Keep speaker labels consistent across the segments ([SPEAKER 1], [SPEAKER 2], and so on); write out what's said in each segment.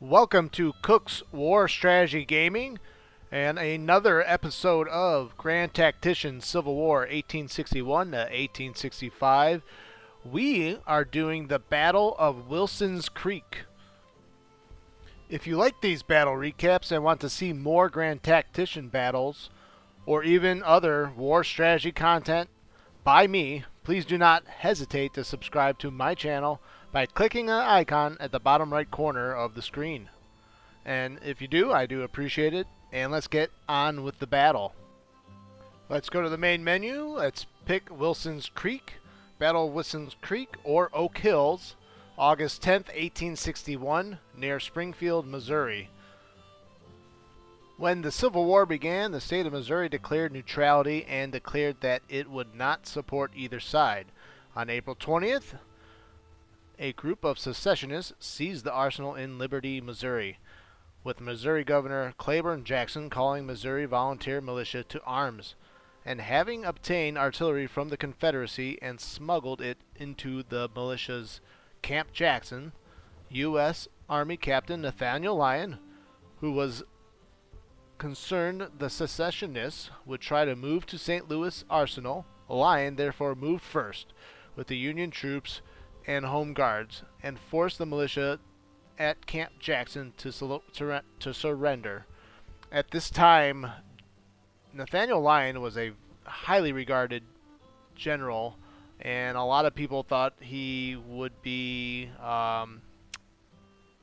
[SPEAKER 1] Welcome to Cook's War Strategy Gaming and another episode of Grand Tactician Civil War 1861 to 1865. We are doing the Battle of Wilson's Creek. If you like these battle recaps and want to see more Grand Tactician battles or even other war strategy content by me, please do not hesitate to subscribe to my channel by clicking the icon at the bottom right corner of the screen. And if you do, I do appreciate it. And let's get on with the battle. Let's go to the main menu. Let's pick Wilson's Creek, Battle of Wilson's Creek or Oak Hills, August 10th, 1861, near Springfield, Missouri. When the Civil War began, the state of Missouri declared neutrality and declared that it would not support either side. On April 20th, a group of secessionists seized the arsenal in Liberty, Missouri, with Missouri Governor Claiborne Jackson calling Missouri volunteer militia to arms, and having obtained artillery from the Confederacy and smuggled it into the militia's Camp Jackson, U.S. Army Captain Nathaniel Lyon, who was concerned the secessionists would try to move to St. Louis Arsenal. Lyon therefore moved first with the Union troops and home guards and forced the militia at Camp Jackson to surrender. At this time, Nathaniel Lyon was a highly regarded general, and a lot of people thought he would be one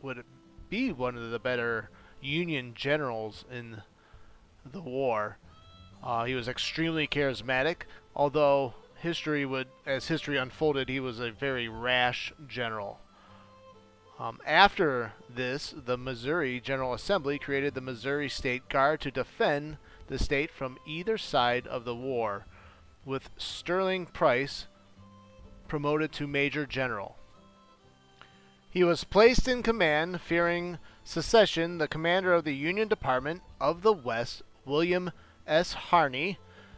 [SPEAKER 1] of the better Union generals in the war. He was extremely charismatic, although as history unfolded, he was a very rash general. After this, the Missouri General Assembly created the Missouri State Guard to defend the state from either side of the war, with Sterling Price promoted to Major General. He was placed in command, fearing secession. The commander of the Union Department of the West, William S. Harney,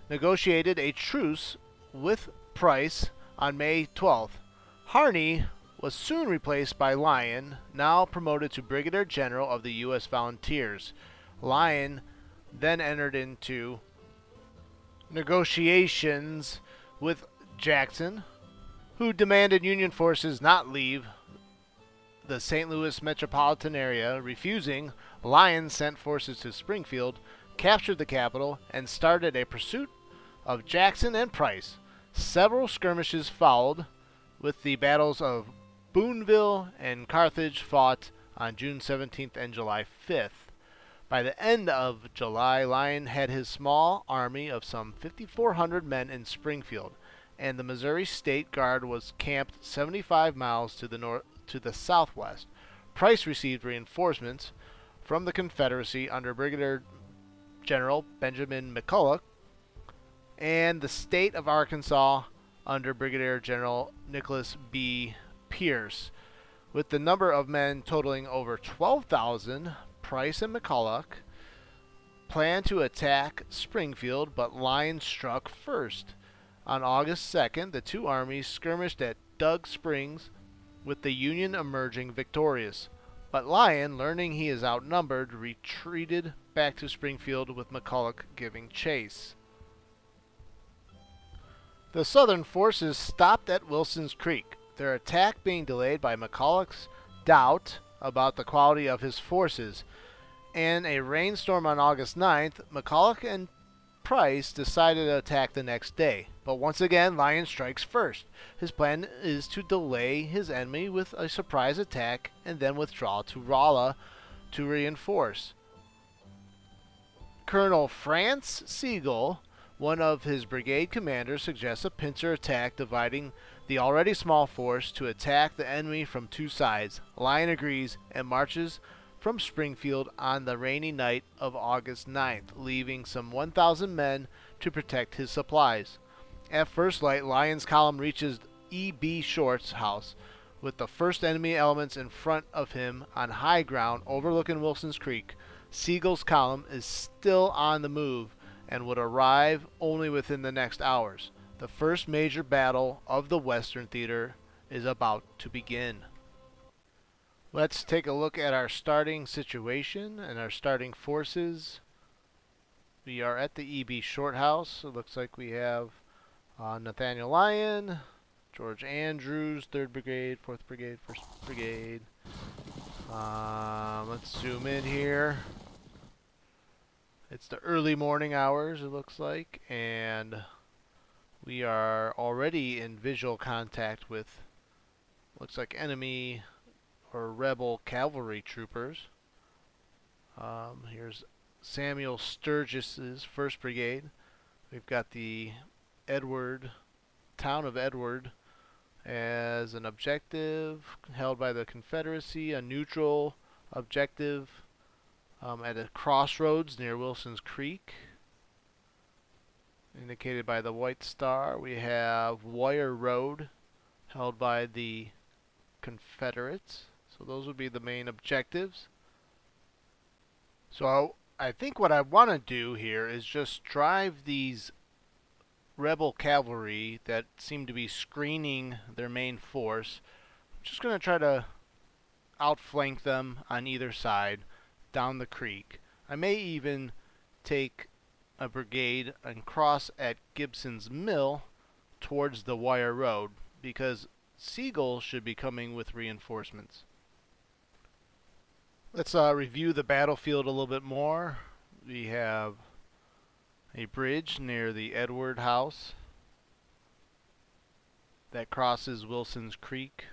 [SPEAKER 1] negotiated a truce with Price on May 12th. Harney was soon replaced by Lyon, now promoted to Brigadier General of the U.S. Volunteers. Lyon then entered into negotiations with Jackson, who demanded Union forces not leave the St. Louis metropolitan area. Refusing, Lyon sent forces to Springfield, captured the capital, and started a pursuit of Jackson and Price. Several skirmishes followed, with the battles of Boonville and Carthage fought on June 17th and July 5th. By the end of July, Lyon had his small army of some 5,400 men in Springfield, and the Missouri State Guard was camped 75 miles to the southwest. Price received reinforcements from the Confederacy under Brigadier General Benjamin McCulloch, and the state of Arkansas under Brigadier General Nicholas B. Pierce. With the number of men totaling over 12,000, Price and McCulloch planned to attack Springfield, but Lyon struck first. On August 2nd, the two armies skirmished at Doug Springs, with the Union emerging victorious. But Lyon, learning he is outnumbered, retreated back to Springfield, with McCulloch giving chase. The Southern forces stopped at Wilson's Creek, their attack being delayed by McCulloch's doubt about the quality of his forces. In a rainstorm on August 9th, McCulloch and Price decided to attack the next day. But once again, Lyon strikes first. His plan is to delay his enemy with a surprise attack and then withdraw to Rolla to reinforce. Colonel Franz Sigel, one of his brigade commanders, suggests a pincer attack dividing the already small force to attack the enemy from two sides. Lyon agrees and marches from Springfield on the rainy night of August 9th, leaving some 1,000 men to protect his supplies. At first light, Lyon's column reaches E.B. Short's house, with the first enemy elements in front of him on high ground overlooking Wilson's Creek. Sigel's column is still on the move and would arrive only within the next hours. The first major battle of the Western Theater is about to begin. Let's take a look at our starting situation and our starting forces. We are at the EB Shorthouse. It looks like we have Nathaniel Lyon, George Andrews, 3rd Brigade, 4th Brigade, 1st Brigade. Let's zoom in here. It's the early morning hours, it looks like, and we are already in visual contact with, looks like, enemy or rebel cavalry troopers. Here's Samuel Sturgis's 1st Brigade. We've got the town of Edward as an objective held by the Confederacy, a neutral objective at a crossroads near Wilson's Creek, indicated by the white star. We have Wire Road held by the Confederates. So those would be the main objectives. So I think what I want to do here is just drive these rebel cavalry that seem to be screening their main force. I'm just going to try to outflank them on either side down the creek. I may even take a brigade and cross at Gibson's Mill towards the Wire Road, because Sigel should be coming with reinforcements. Let's review the battlefield a little bit more. We have a bridge near the Edward House that crosses Wilson's Creek.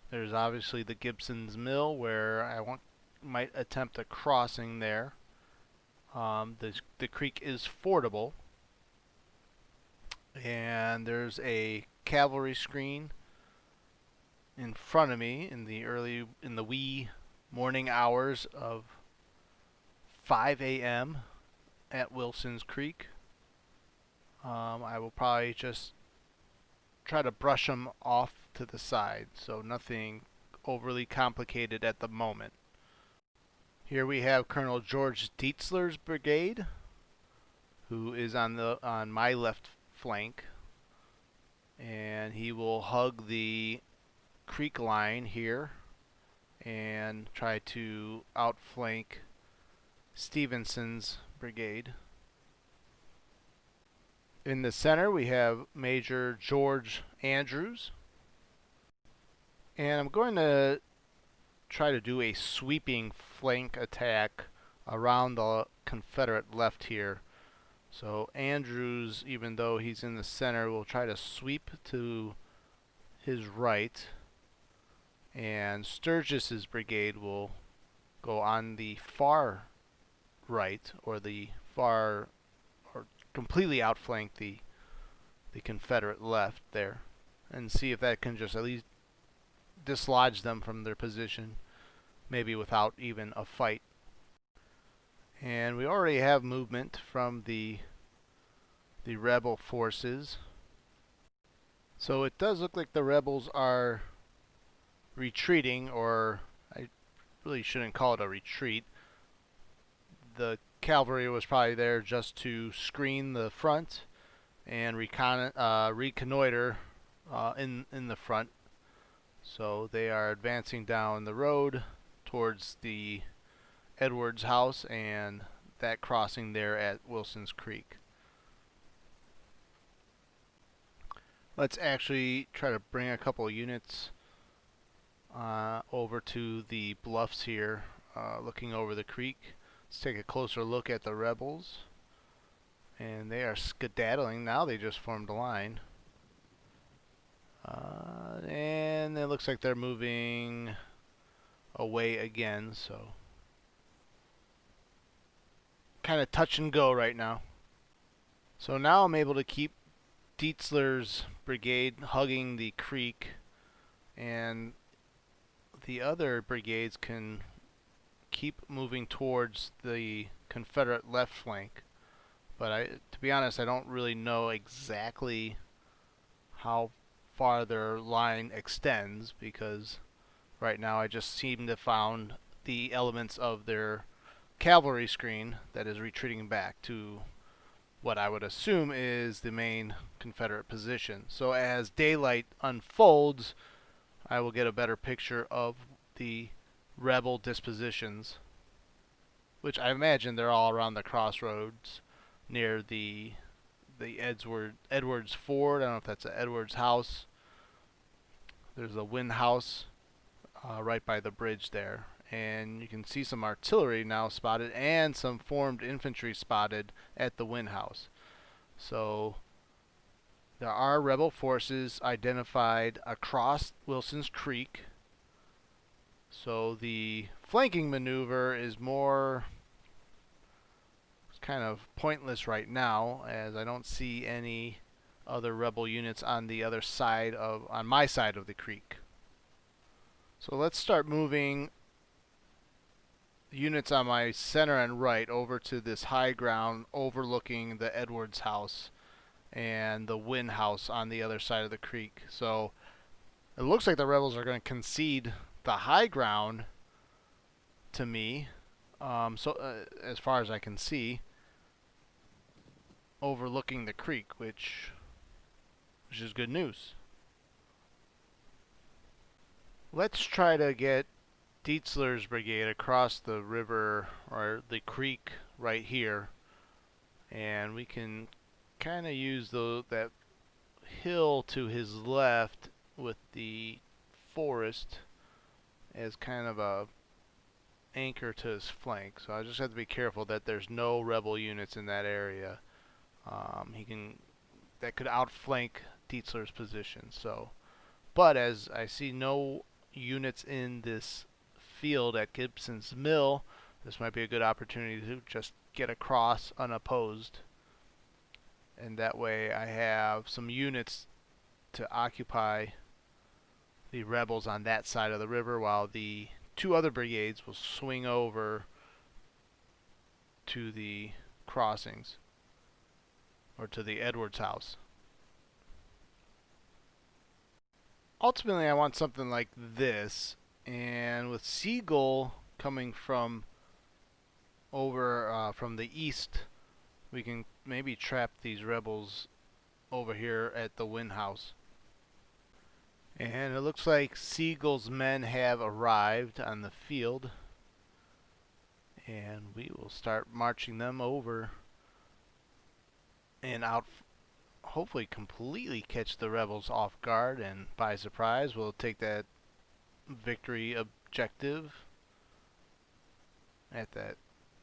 [SPEAKER 1] There's obviously the Gibson's Mill, where I might attempt a crossing there. The creek is fordable, and there's a cavalry screen in front of me in the wee morning hours of 5 a.m. at Wilson's Creek. I will probably just try to brush them off to the side, so nothing overly complicated at the moment. Here we have Colonel George Dietzler's brigade, who is on my left flank, and he will hug the creek line here and try to outflank Stevenson's brigade. In the center we have Major George Andrews, and I'm going to try to do a sweeping flank attack around the Confederate left here. So Andrews, even though he's in the center, will try to sweep to his right, and Sturgis's brigade will go on the far right, or completely outflank the Confederate left there, and see if that can just at least dislodge them from their position, maybe without even a fight. And we already have movement from the rebel forces, so it does look like the rebels are retreating, or I really shouldn't call it a retreat. The cavalry was probably there just to screen the front and reconnoiter in the front. So they are advancing down the road towards the Edwards house and that crossing there at Wilson's Creek. Let's actually try to bring a couple units over to the bluffs here, looking over the creek. Let's take a closer look at the rebels. And they are skedaddling. Now they just formed a line. And it looks like they're moving away again, so kind of touch and go right now. So now I'm able to keep Dietzler's brigade hugging the creek, and the other brigades can keep moving towards the Confederate left flank. But to be honest, I don't really know exactly how far their line extends, because right now I just seem to found the elements of their cavalry screen that is retreating back to what I would assume is the main Confederate position. So as daylight unfolds, I will get a better picture of the rebel dispositions, which I imagine they're all around the crossroads near the Edwards Ford. I don't know if that's a Edwards house. There's a Wynn house right by the bridge there. And you can see some artillery now spotted and some formed infantry spotted at the Wynn house. So there are rebel forces identified across Wilson's Creek. So the flanking maneuver is kind of pointless right now, as I don't see any other rebel units on the other side on my side of the creek. So let's start moving units on my center and right over to this high ground overlooking the Edwards house and the Wynn house on the other side of the creek. So it looks like the rebels are going to concede the high ground to me, as far as I can see, overlooking the creek, which is good news. Let's try to get Dietzler's brigade across the river or the creek right here, and we can kind of use that hill to his left with the forest as kind of a anchor to his flank. So I just have to be careful that there's no rebel units in that area. That could outflank Dietzler's position. So, but as I see no units in this field at Gibson's Mill, this might be a good opportunity to just get across unopposed, and that way I have some units to occupy the rebels on that side of the river, while the two other brigades will swing over to the crossings or to the Edwards house. Ultimately, I want something like this, and with Sigel coming from over from the east, we can maybe trap these rebels over here at the Wynn house. And it looks like Sigel's men have arrived on the field, and we will start marching them over and out, hopefully completely catch the rebels off guard and by surprise. We'll take that victory objective at that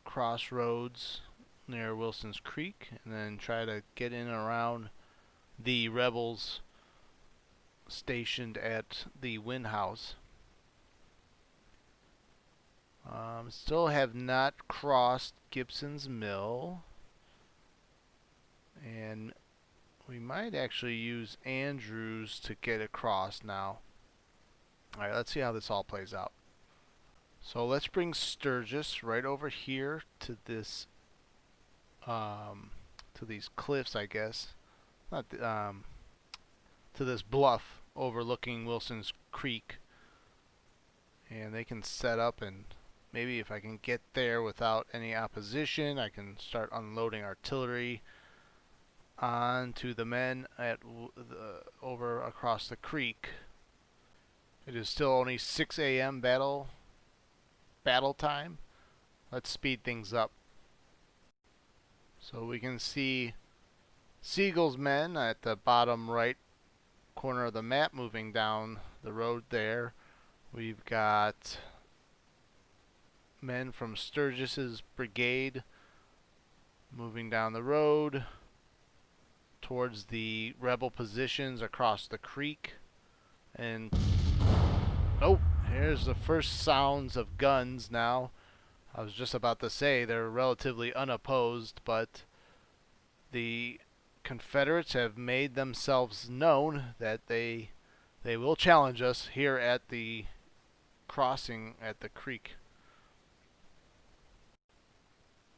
[SPEAKER 1] crossroads near Wilson's Creek, and then try to get in and around the rebels stationed at the Wynn house. Still have not crossed Gibson's Mill, and we might actually use Andrews to get across now. Alright, let's see how this all plays out. So let's bring Sturgis right over here to this to these cliffs, I guess. Not to this bluff overlooking Wilson's Creek, and they can set up, and maybe if I can get there without any opposition, I can start unloading artillery onto the men at over across the creek. It is still only 6 a.m. battle time. Let's speed things up. So we can see Sigel's men at the bottom right corner of the map moving down the road there. We've got men from Sturgis's brigade moving down the road towards the rebel positions across the creek. And oh, here's the first sounds of guns now. I was just about to say they're relatively unopposed, but the Confederates have made themselves known that they will challenge us here at the crossing at the creek.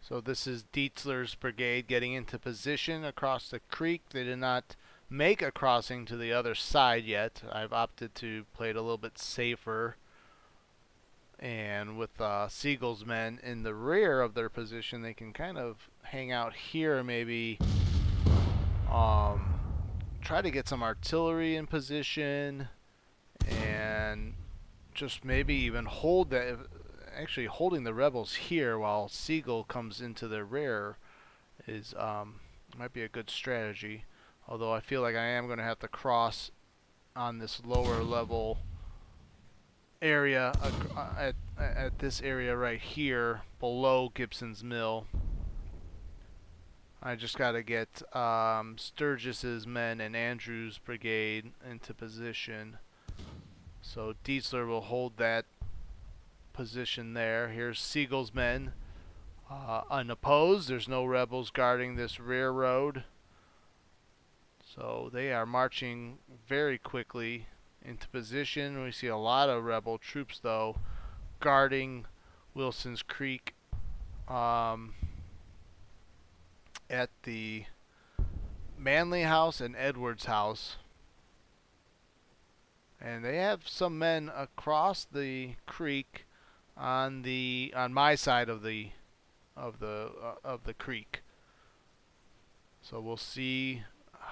[SPEAKER 1] So this is Dietzler's brigade getting into position across the creek. They did not make a crossing to the other side yet. I've opted to play it a little bit safer, and with Sigel's men in the rear of their position, they can kind of hang out here, maybe try to get some artillery in position and just maybe even hold that, actually holding the rebels here while Sigel comes into their rear is might be a good strategy. Although I feel like I am going to have to cross on this lower level area at this area right here below Gibson's Mill. I just got to get Sturgis's men and Andrews' brigade into position. So Dietzler will hold that position there. Here's Sigel's men unopposed. There's no rebels guarding this rear road. So they are marching very quickly into position. We see a lot of rebel troops, though, guarding Wilson's Creek at the Manley House and Edwards House. And they have some men across the creek on my side of the creek. So we'll see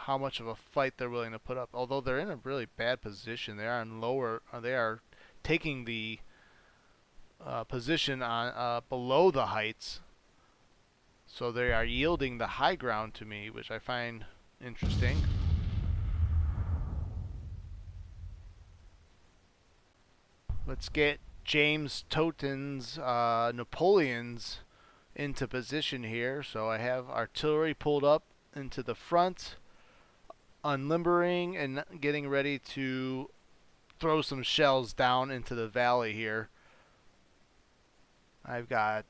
[SPEAKER 1] how much of a fight they're willing to put up. Although they're in a really bad position, they are taking the position on below the heights. So they are yielding the high ground to me, which I find interesting. Let's get James Toten's Napoleons into position here. So I have artillery pulled up into the front, unlimbering and getting ready to throw some shells down into the valley here. I've got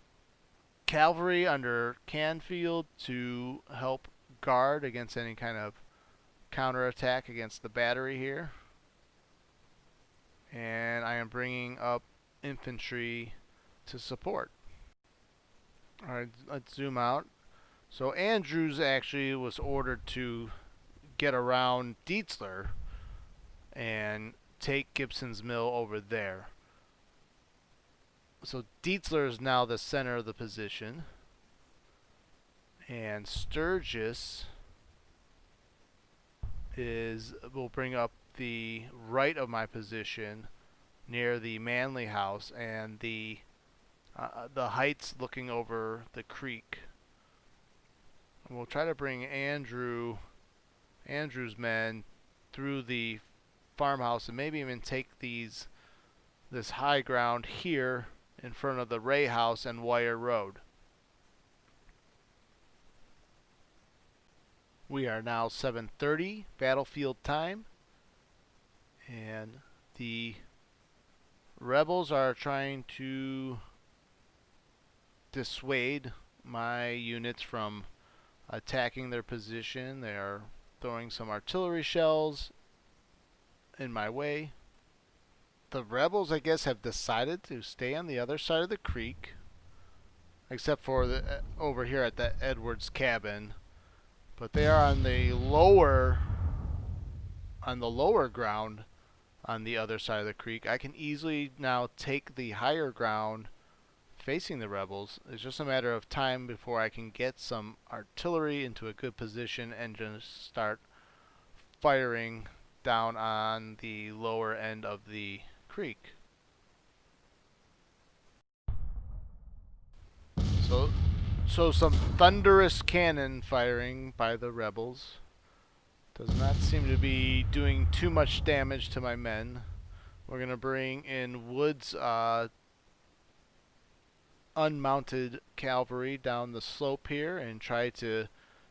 [SPEAKER 1] cavalry under Canfield to help guard against any kind of counterattack against the battery here. And I am bringing up infantry to support. Alright, let's zoom out. So Andrews actually was ordered to get around Dietzler and take Gibson's Mill over there. So Dietzler is now the center of the position. And Sturgis will bring up the right of my position near the Manley House and the heights looking over the creek. And we'll try to bring Andrew's men through the farmhouse and maybe even take this high ground here in front of the Ray House and Wire Road. We are now 7:30 battlefield time, and the rebels are trying to dissuade my units from attacking their position. They are throwing some artillery shells in my way. The rebels, I guess, have decided to stay on the other side of the creek, except for over here at the Edwards cabin. But they are on the lower ground on the other side of the creek. I can easily now take the higher ground facing the rebels. It's just a matter of time before I can get some artillery into a good position and just start firing down on the lower end of the creek. So some thunderous cannon firing by the rebels. Does not seem to be doing too much damage to my men. We're going to bring in Wood's unmounted cavalry down the slope here and try to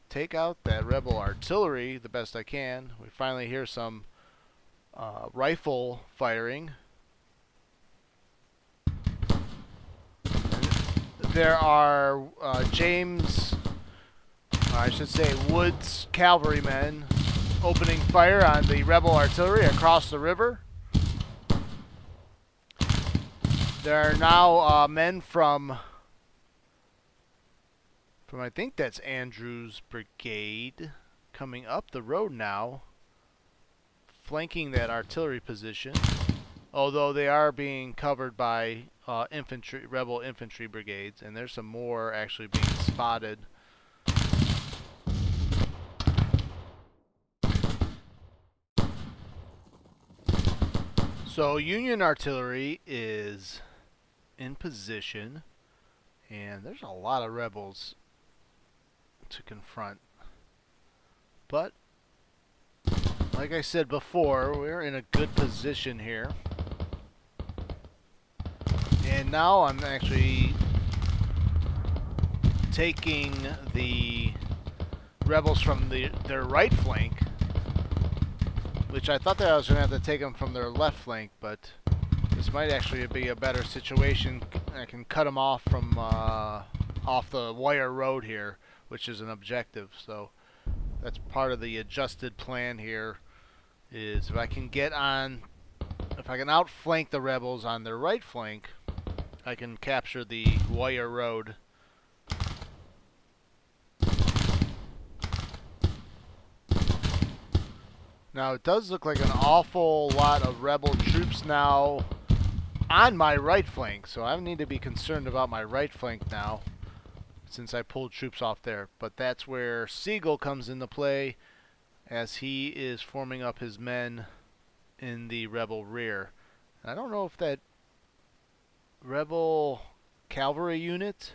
[SPEAKER 1] take out that rebel artillery the best I can. We finally hear some rifle firing. There are Wood's cavalrymen opening fire on the rebel artillery across the river. There are now men from I think that's Andrews' brigade coming up the road now, flanking that artillery position. Although they are being covered by rebel infantry brigades, and there's some more actually being spotted. So Union artillery is in position, and there's a lot of rebels to confront. But like I said before, we're in a good position here. And now I'm actually taking the rebels from their right flank, which I thought that I was going to have to take them from their left flank, but this might actually be a better situation. I can cut them off from off the wire road here, which is an objective. So that's part of the adjusted plan here, is if I can outflank the rebels on their right flank, I can capture the wire road. Now it does look like an awful lot of rebel troops now on my right flank, so I need to be concerned about my right flank now, since I pulled troops off there. But that's where Sigel comes into play, as he is forming up his men in the rebel rear. I don't know if that rebel cavalry unit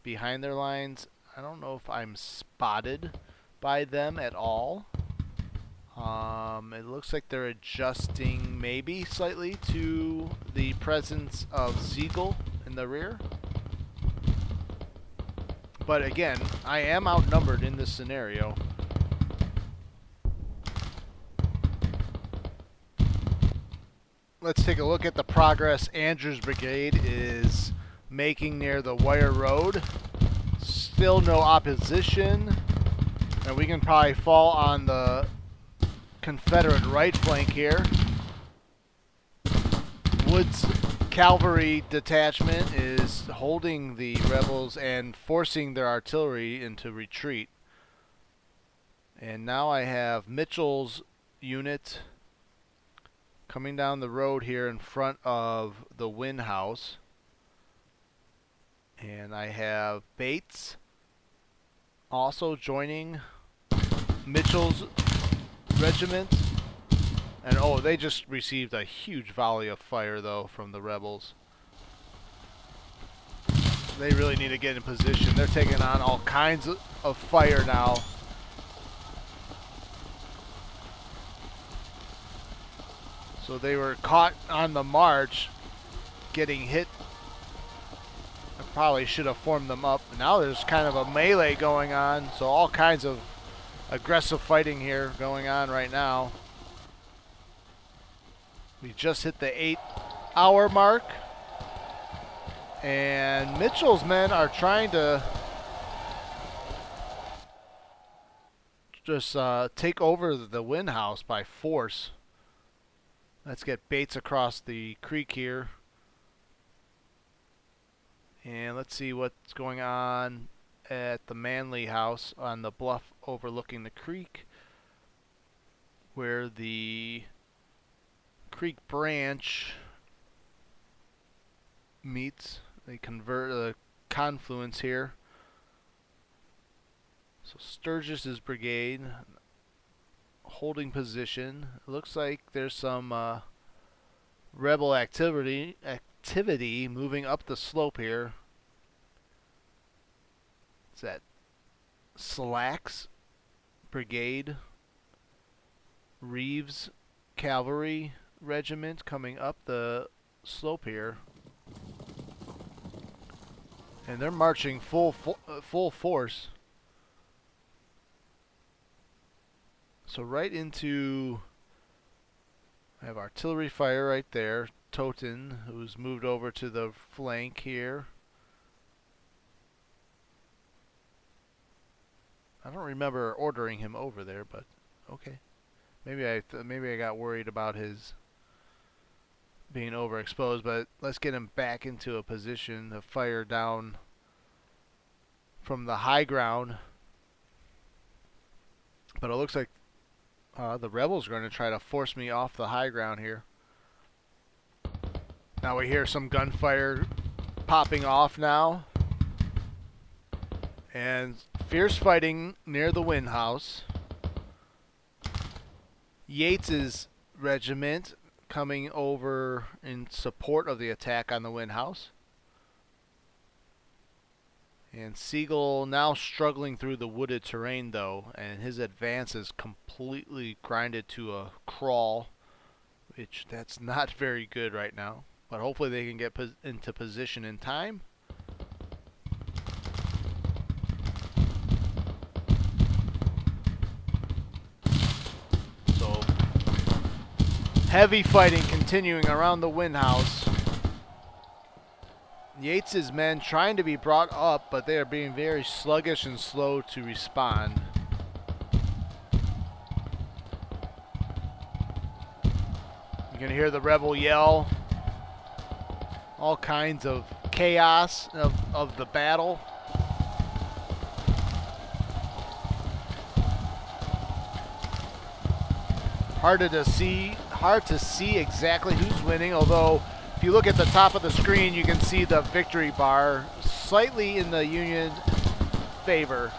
[SPEAKER 1] behind their lines, I don't know if I'm spotted by them at all. It looks like they're adjusting maybe slightly to the presence of Sigel in the rear. But again, I am outnumbered in this scenario. Let's take a look at the progress Andrew's brigade is making near the wire road. Still no opposition, and we can probably fall on the Confederate right flank here. Wood's cavalry detachment is holding the rebels and forcing their artillery into retreat. And now I have Mitchell's unit coming down the road here in front of the Wynn House. And I have Bates also joining Mitchell's regiment. And oh, they just received a huge volley of fire though from the rebels. They really need to get in position. They're taking on all kinds of fire now. So they were caught on the march getting hit. I probably should have formed them up. Now there's kind of a melee going on, so all kinds of aggressive fighting here going on right now. We just hit the 8-hour mark, and Mitchell's men are trying to just take over the Wynn House by force. Let's get Bates across the creek here, and let's see what's going on at the Manley House on the bluff overlooking the creek, where the creek branch meets. They convert a confluence here. So Sturgis's brigade holding position. It looks like there's some rebel activity moving up the slope here. It's that Slack's brigade, Reeves cavalry regiment coming up the slope here, and they're marching full force. So right into, I have artillery fire right there. Toten, who's moved over to the flank here. I don't remember ordering him over there, but okay. Maybe I got worried about his being overexposed, but let's get him back into a position to fire down from the high ground. But it looks like the rebels are going to try to force me off the high ground here. Now we hear some gunfire popping off now. And fierce fighting near the Wynn House. Yates's regiment coming over in support of the attack on the Wind House. And Sigel now struggling through the wooded terrain though, and his advance is completely grinded to a crawl, which that's not very good right now. But hopefully they can get into position in time. So heavy fighting continuing around the Wind House. Yates's men trying to be brought up, but they are being very sluggish and slow to respond. You can hear the rebel yell. All kinds of chaos of the battle. Hard to see exactly who's winning, although if you look at the top of the screen, you can see the victory bar slightly in the Union favor.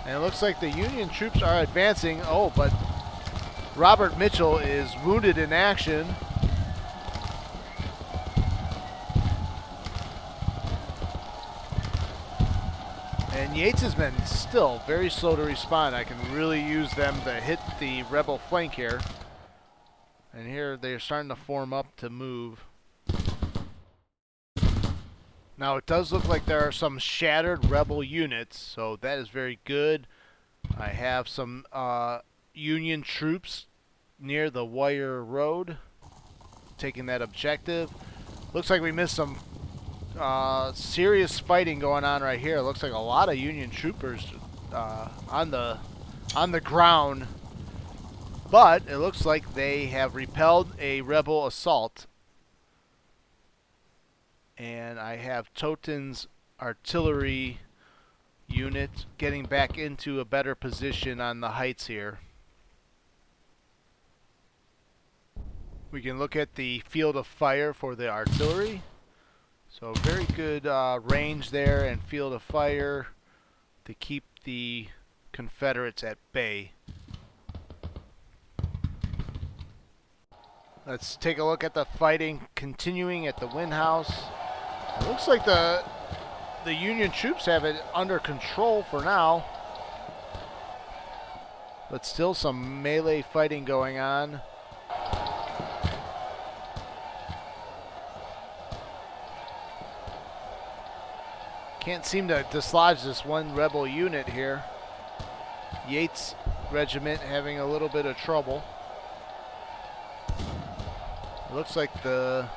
[SPEAKER 1] And it looks like the Union troops are advancing. Oh, but Robert Mitchell is wounded in action. And Yates's men still very slow to respond. I can really use them to hit the rebel flank here. And here they're starting to form up to move. Now it does look like there are some shattered rebel units, so that is very good. I have some Union troops near the Wire Road taking that objective. Looks like we missed some serious fighting going on right here. It looks like a lot of Union troopers on the ground. But it looks like they have repelled a rebel assault. And I have Toten's artillery unit getting back into a better position on the heights here. We can look at the field of fire for the artillery. So very good range there and field of fire to keep the Confederates at bay. Let's take a look at the fighting continuing at the Wind House. It looks like the Union troops have it under control for now. But still some melee fighting going on. Can't seem to dislodge this one rebel unit here. Yates regiment having a little bit of trouble. Looks like they're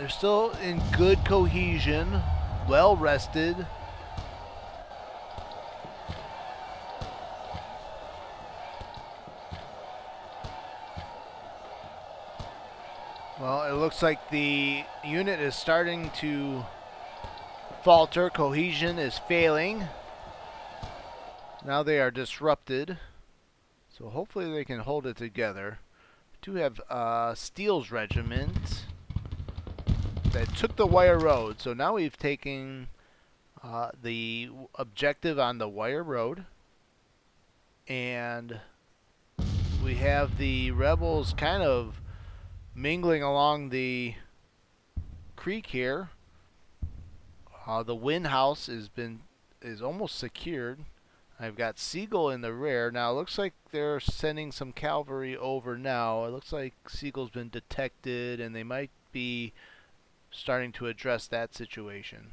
[SPEAKER 1] still in good cohesion, well rested. Well, it looks like the unit is starting to falter. Cohesion is failing. Now they are disrupted. So hopefully they can hold it together. Do have Steele's regiment that took the Wire Road. So now we've taken the objective on the Wire Road. And we have the rebels kind of mingling along the creek here. The Wind House is almost secured. I've got Sigel in the rear. Now, it looks like they're sending some cavalry over now. It looks like Sigel's been detected, and they might be starting to address that situation.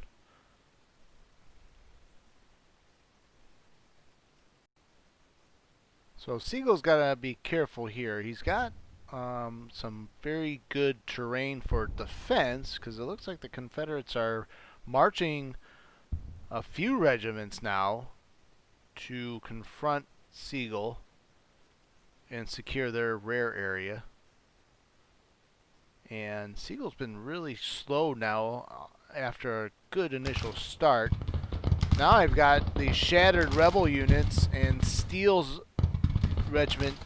[SPEAKER 1] So Sigel's got to be careful here. He's got some very good terrain for defense, because it looks like the Confederates are marching a few regiments now to confront Sigel and secure their rear area. And Sigel's been really slow now after a good initial start. Now I've got the shattered rebel units and Steele's regiment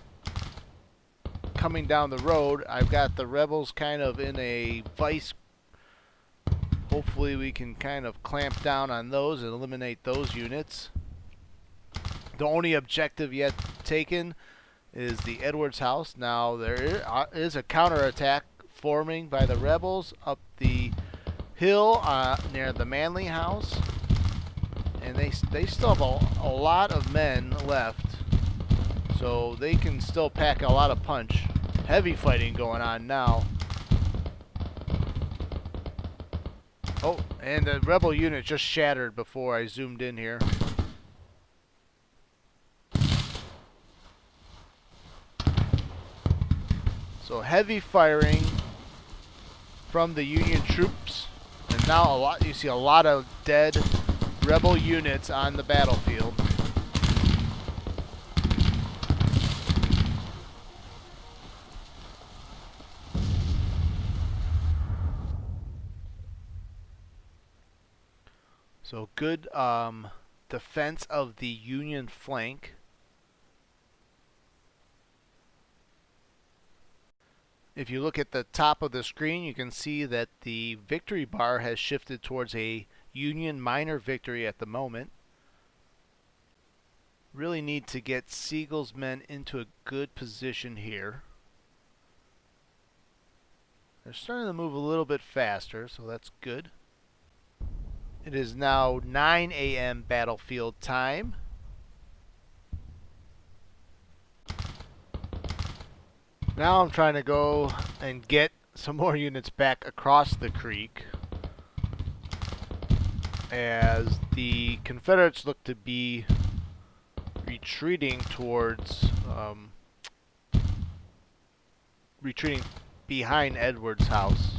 [SPEAKER 1] coming down the road. I've got the rebels kind of in a vice. Hopefully we can kind of clamp down on those and eliminate those units. The only objective yet taken is the Edwards house. Now there is a counterattack forming by the rebels up the hill near the Manley house, and they still have a lot of men left, so they can still pack a lot of punch. Heavy fighting going on now. Oh, and the rebel unit just shattered before I zoomed in here. So heavy firing from the Union troops, and now you see a lot of dead rebel units on the battlefield. So good defense of the Union flank. If you look at the top of the screen, you can see that the victory bar has shifted towards a Union minor victory at the moment. Really need to get Sigel's men into a good position here. They're starting to move a little bit faster, so that's good. It is now 9 a.m. battlefield time. Now I'm trying to go and get some more units back across the creek, as the Confederates look to be retreating towards retreating behind Edwards' house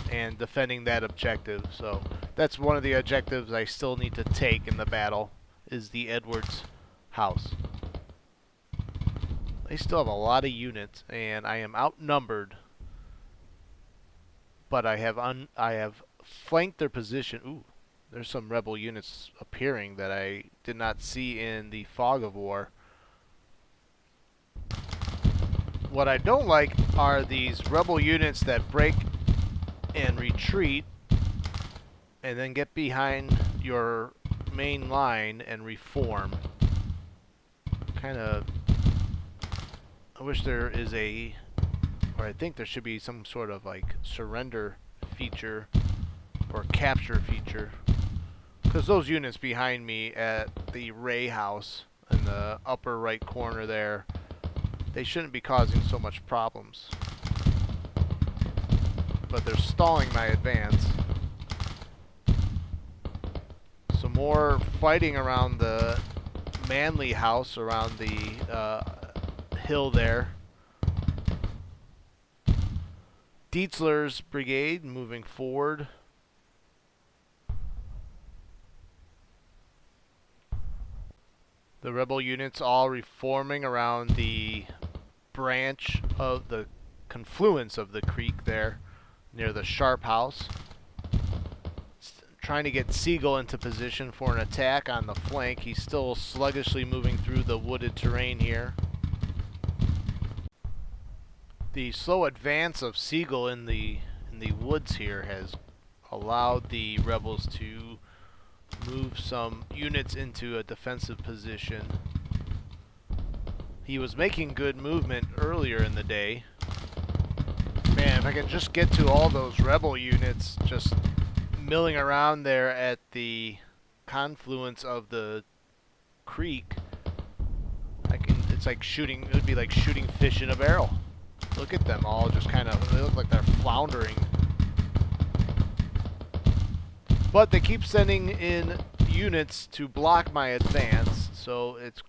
[SPEAKER 1] and defending that objective. So that's one of the objectives I still need to take in the battle, is the Edwards house. They still have a lot of units, and I am outnumbered, but I have flanked their position. Ooh, there's some rebel units appearing that I did not see in the fog of war. What I don't like are these rebel units that break and retreat and then get behind your main line and reform. Kind of, I wish there is or I think there should be some sort of like surrender feature or capture feature, because those units behind me at the Ray house in the upper right corner there, they shouldn't be causing so much problems, but they're stalling my advance. Some more fighting around the Manley house, around the hill there. Dietzler's brigade moving forward. The rebel units all reforming around the branch of the confluence of the creek there near the Sharp house. Trying to get Sigel into position for an attack on the flank. He's still sluggishly moving through the wooded terrain here. The slow advance of Sigel in the woods here has allowed the rebels to move some units into a defensive position. He was making good movement earlier in the day. Man, if I can just get to all those rebel units just milling around there at the confluence of the creek, it's like shooting, it would be like shooting fish in a barrel. Look at them all just kind of, they look like they're floundering. But they keep sending in units to block my advance, so it's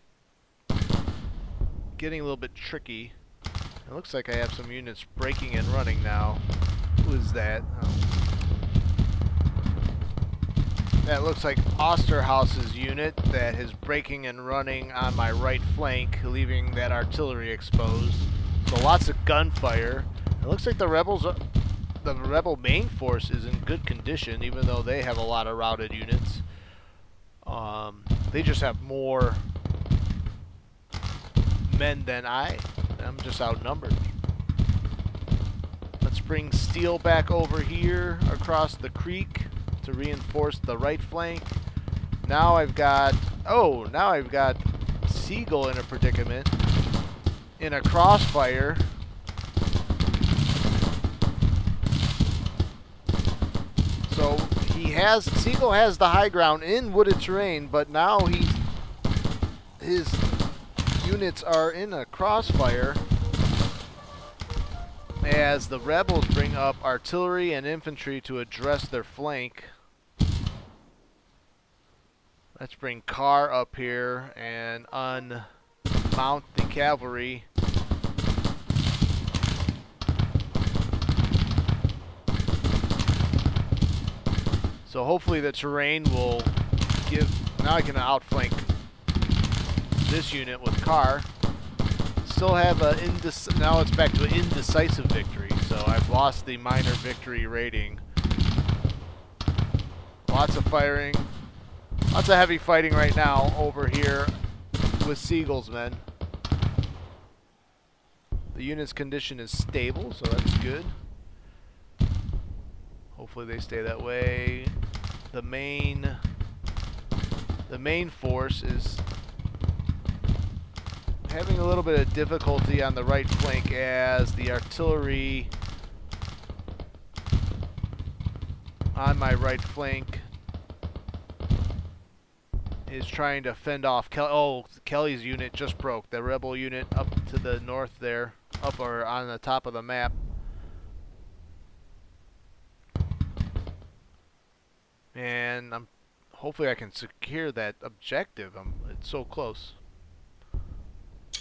[SPEAKER 1] getting a little bit tricky. It looks like I have some units breaking and running now. Who is that? Oh. That looks like Osterhaus's unit that is breaking and running on my right flank, leaving that artillery exposed. So lots of gunfire. It looks like the rebel main force is in good condition, even though they have a lot of routed units. They just have more men than I'm just outnumbered. Let's bring Steele back over here across the creek to reinforce the right flank. Now I've got Oh, now I've got Sigel in a predicament. In a crossfire. So Sigel has the high ground in wooded terrain, but now his units are in a crossfire as the rebels bring up artillery and infantry to address their flank. Let's bring Carr up here and unmount the cavalry. So hopefully the terrain will give... Now I can outflank this unit with Carr. Still have a... Now it's back to an indecisive victory. So I've lost the minor victory rating. Lots of firing. Lots of heavy fighting right now over here with Sigel's men. The unit's condition is stable, so that's good. Hopefully they stay that way. The main force is having a little bit of difficulty on the right flank as the artillery on my right flank is trying to fend off Kelly's unit just broke. The rebel unit up to the north there, up or on the top of the map. And hopefully I can secure that objective. It's so close.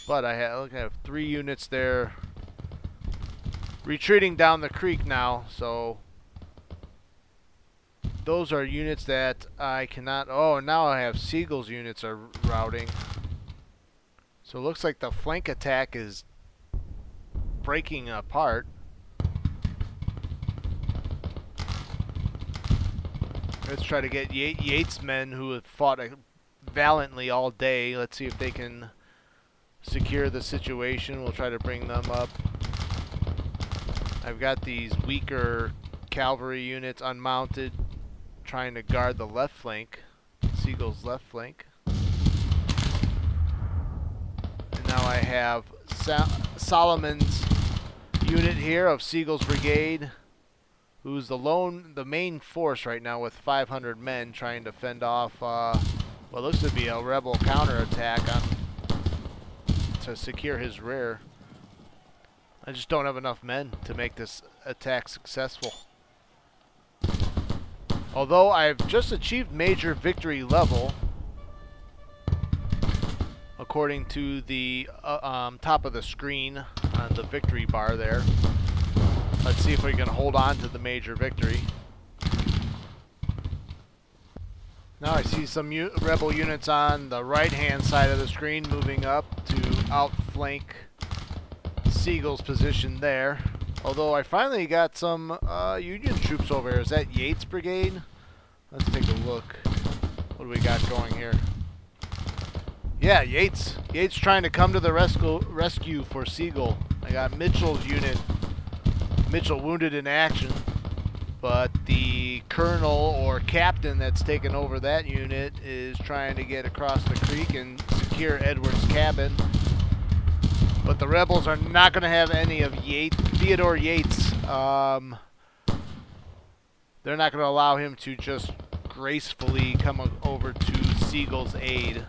[SPEAKER 1] But I have 3 units there retreating down the creek now, so those are units that I cannot... Oh, now I have Sigel's units are routing. So it looks like the flank attack is breaking apart. Let's try to get Yates' men who have fought valiantly all day. Let's see if they can secure the situation. We'll try to bring them up. I've got these weaker cavalry units unmounted, trying to guard the left flank, Sigel's left flank. And now I have Solomon's unit here of Sigel's brigade, who's the main force right now with 500 men trying to fend off what looks to be a rebel counterattack to secure his rear. I just don't have enough men to make this attack successful. Although I've just achieved major victory level, according to the top of the screen on the victory bar there. Let's see if we can hold on to the major victory. Now I see some rebel units on the right-hand side of the screen moving up to outflank Sigel's position there. Although I finally got some Union troops over here. Is that Yates' brigade? Let's take a look. What do we got going here? Yeah, Yates. Yates trying to come to the rescue for Sigel. I got Mitchell's unit. Mitchell wounded in action. But the colonel or captain that's taken over that unit is trying to get across the creek and secure Edward's cabin. But the rebels are not going to have any of Theodore Yates. They're not going to allow him to just gracefully come over to Sigel's aid.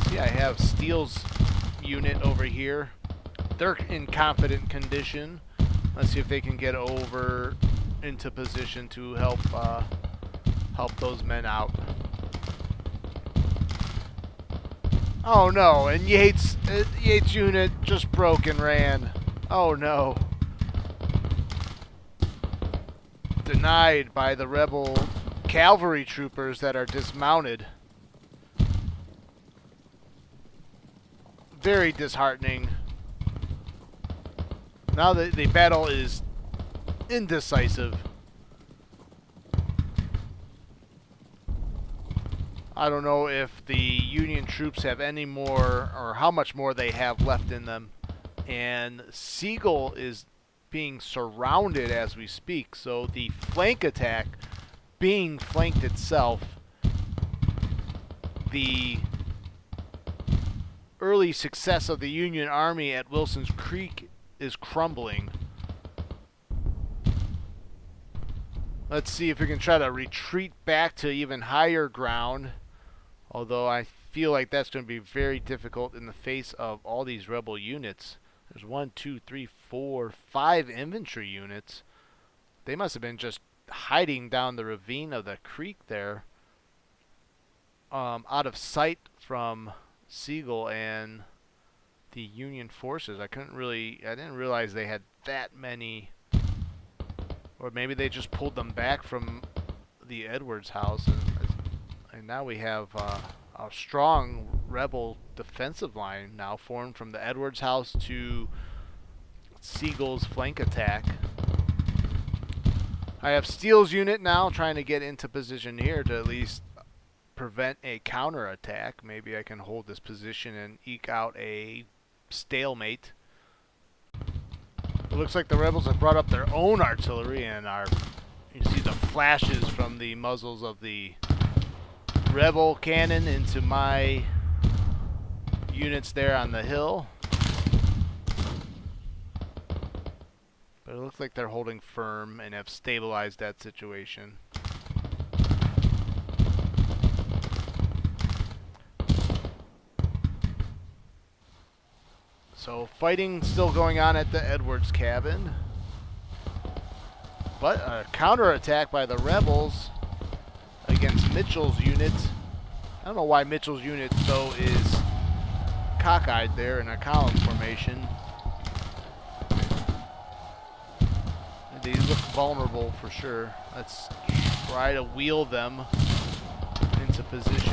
[SPEAKER 1] See, I have Steele's unit over here. They're in confident condition. Let's see if they can get over into position to help those men out. Oh no, and Yates' unit just broke and ran. Oh no. Denied by the rebel cavalry troopers that are dismounted. Very disheartening. Now the battle is indecisive. I don't know if the Union troops have any more, or how much more they have left in them. And Sigel is being surrounded as we speak, so the flank attack being flanked itself, the early success of the Union Army at Wilson's Creek is crumbling. Let's see if we can try to retreat back to even higher ground, although I feel like that's going to be very difficult in the face of all these rebel units. There's 1, 2, 3, 4, 5 infantry units. They must have been just hiding down the ravine of the creek there, out of sight from Sigel and the Union forces. I didn't realize they had that many. Or maybe they just pulled them back from the Edwards house, and now we have a strong rebel defensive line now formed from the Edwards house to Sigel's flank attack. I have Steele's unit now trying to get into position here to at least prevent a counterattack. Maybe I can hold this position and eke out a stalemate. It looks like the rebels have brought up their own artillery, and you see the flashes from the muzzles of the rebel cannon into my units there on the hill. But it looks like they're holding firm and have stabilized that situation. So fighting still going on at the Edwards cabin. But a counterattack by the rebels against Mitchell's unit. I don't know why Mitchell's unit, though, is cockeyed there in a column formation. These look vulnerable for sure. Let's try to wheel them into position.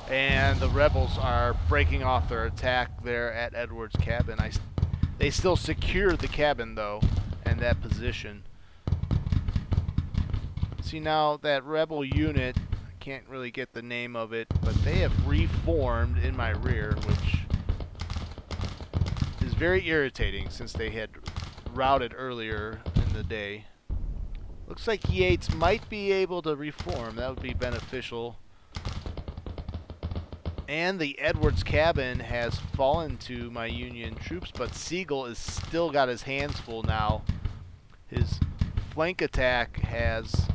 [SPEAKER 1] And the rebels are breaking off their attack there at Edwards' cabin. They still secure the cabin, though, and that position. See, now that rebel unit, I can't really get the name of it, but they have reformed in my rear, which is very irritating since they had routed earlier in the day. Looks like Yates might be able to reform. That would be beneficial. And the Edwards cabin has fallen to my Union troops, but Sigel is still got his hands full now. His flank attack has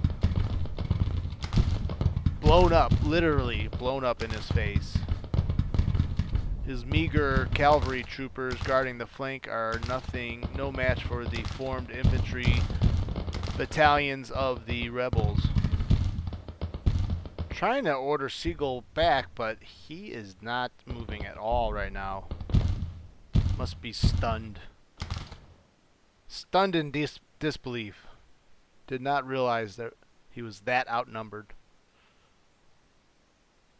[SPEAKER 1] blown up, literally blown up in his face. His meager cavalry troopers guarding the flank are no match for the formed infantry battalions of the rebels. Trying to order Sigel back, but he is not moving at all right now. Must be stunned. Stunned in disbelief. Did not realize that he was that outnumbered.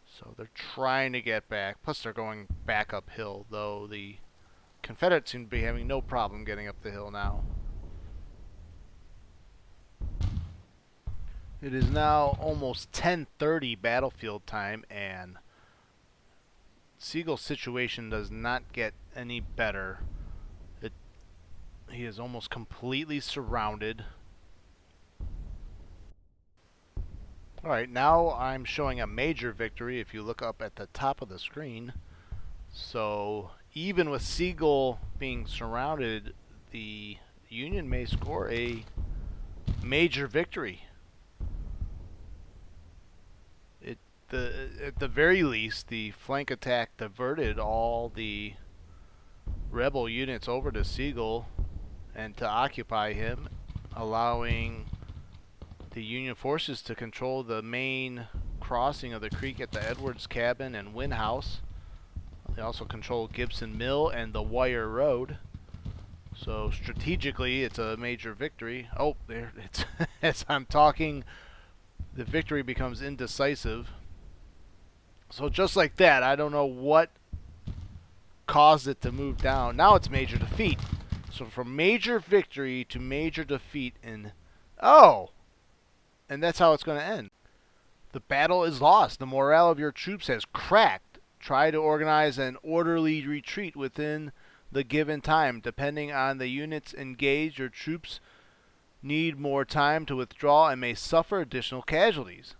[SPEAKER 1] So they're trying to get back. Plus they're going back uphill, though the Confederates seem to be having no problem getting up the hill now. It is now almost 10:30 battlefield time, and Sigel's situation does not get any better. He is almost completely surrounded. Alright, now I'm showing a major victory if you look up at the top of the screen. So even with Sigel being surrounded, the Union may score a major victory. At the very least, the flank attack diverted all the rebel units over to Sigel and to occupy him, allowing the Union forces to control the main crossing of the creek at the Edwards cabin and Wynn House. They also control Gibson Mill and the Wire Road. So strategically, it's a major victory. Oh, there it's as I'm talking, the victory becomes indecisive. So just like that, I don't know what caused it to move down. Now it's major defeat. So from major victory to major defeat and that's how it's going to end. The battle is lost. The morale of your troops has cracked. Try to organize an orderly retreat within the given time. Depending on the units engaged, your troops need more time to withdraw and may suffer additional casualties.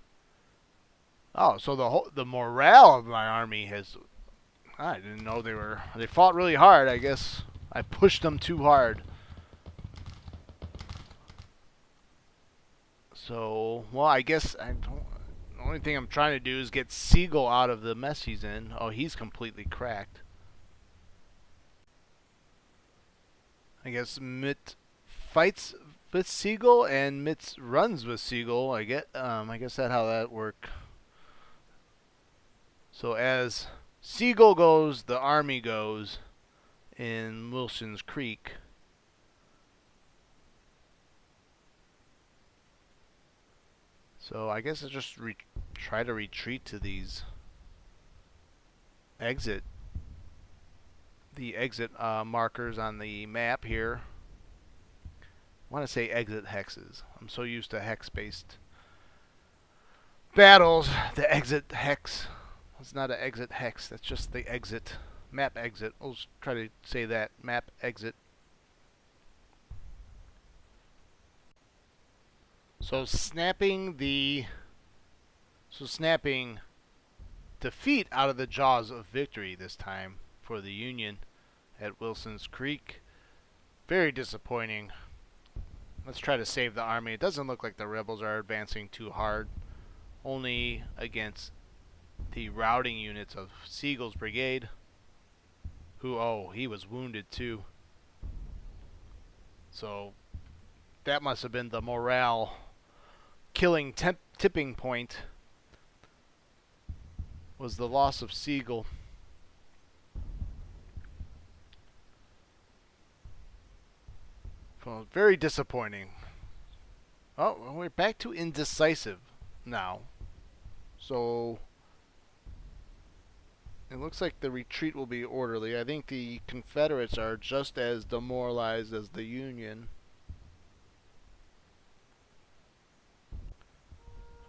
[SPEAKER 1] Oh, so the morale of my army has... I didn't know they fought really hard. I guess I pushed them too hard. So, well, I guess the only thing I'm trying to do is get Sigel out of the mess he's in. Oh, he's completely cracked. I guess Mitt fights with Sigel and Mitt runs with Sigel. I guess that's how that works. So as Sigel goes, the army goes in Wilson's Creek. So I guess I just try to retreat to these exit markers on the map here. I want to say exit hexes. I'm so used to hex-based battles. The exit hex. It's not an exit hex. That's just the exit. Map exit. We'll try to say that. Map exit. So snapping defeat out of the jaws of victory this time for the Union at Wilson's Creek. Very disappointing. Let's try to save the army. It doesn't look like the rebels are advancing too hard. Only against the routing units of Sigel's brigade. He was wounded too. So that must have been the morale killing tipping point, was the loss of Sigel. Well, very disappointing. Oh, we're back to indecisive now. So it looks like the retreat will be orderly. I think the Confederates are just as demoralized as the Union.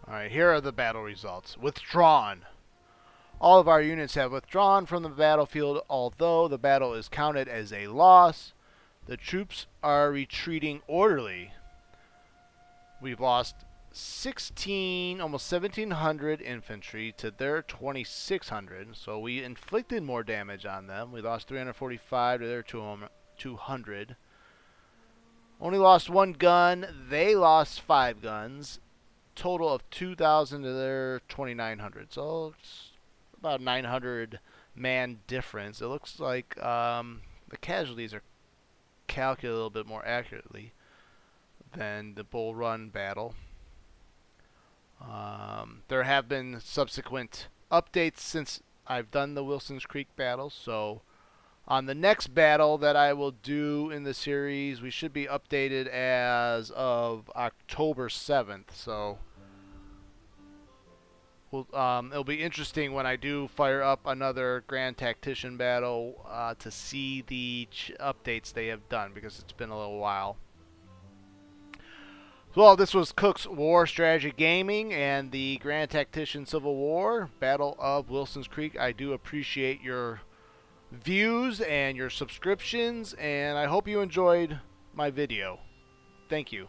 [SPEAKER 1] Alright, here are the battle results. Withdrawn. All of our units have withdrawn from the battlefield, although the battle is counted as a loss. The troops are retreating orderly. We've lost almost 1,700 infantry to their 2,600, so we inflicted more damage on them. We lost 345 to their 200. Only lost one gun. They lost 5 guns. Total of 2,000 to their 2,900. So it's about 900 man difference. It looks like the casualties are calculated a little bit more accurately than the Bull Run battle. There have been subsequent updates since I've done the Wilson's Creek battle. So on the next battle that I will do in the series, we should be updated as of October 7th. So it'll be interesting when I do fire up another Grand Tactician battle to see the updates they have done, because it's been a little while. Well, this was Cook's War Strategy Gaming and the Grand Tactician Civil War, Battle of Wilson's Creek. I do appreciate your views and your subscriptions, and I hope you enjoyed my video. Thank you.